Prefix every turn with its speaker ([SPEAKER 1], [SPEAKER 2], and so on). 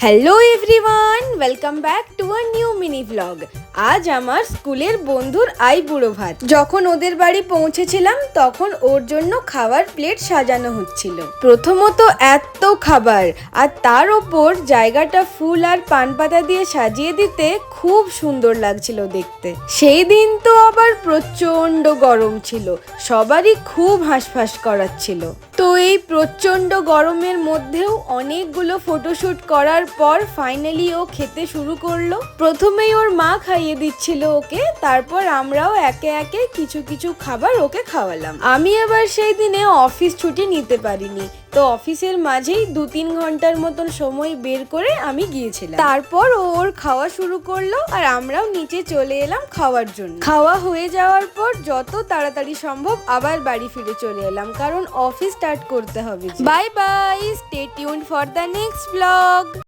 [SPEAKER 1] Hello everyone, welcome back to a new mini vlog. আজ আমার স্কুলের বন্ধুর আইবুড়ো ভাত। যখন ওদের বাড়ি পৌঁছেছিলাম তখন ওর জন্য খাবার প্লেট সাজানো হচ্ছিল। প্রথমত এত খাবার, আর তার ওপর জায়গাটা ফুল আর পান পাতা দিয়ে সাজিয়ে দিতে খুব সুন্দর লাগছিল দেখতে। সেই দিন তো আবার প্রচন্ড গরম ছিল, সবারই খুব হাঁসফাঁস করাচ্ছিল। তো এই প্রচন্ড গরমের মধ্যেও অনেকগুলো ফটোশুট করার পর ফাইনালি ও খেতে শুরু করলো। প্রথমেই ওর মা খাইয়ে দিচ্ছিল ওকে, তারপর আমরাও একে একে কিছু কিছু খাবার ওকে খাওয়ালাম। আমি আবার সেই দিনে অফিস ছুটি নিতে পারিনি, তো অফিসের মাঝেই 2-3 ঘন্টার মতন সময় বের করে আমি গিয়েছিলাম। তারপর ও ওর খাওয়া শুরু করলো আর আমরাও নিচে চলে এলাম খাওয়ার জন্য। খাওয়া হয়ে যাওয়ার পর যত তাড়াতাড়ি সম্ভব আবার বাড়ি ফিরে চলে এলাম, কারণ অফিস স্টার্ট করতে হবে। Bye bye, stay tuned for the next blog.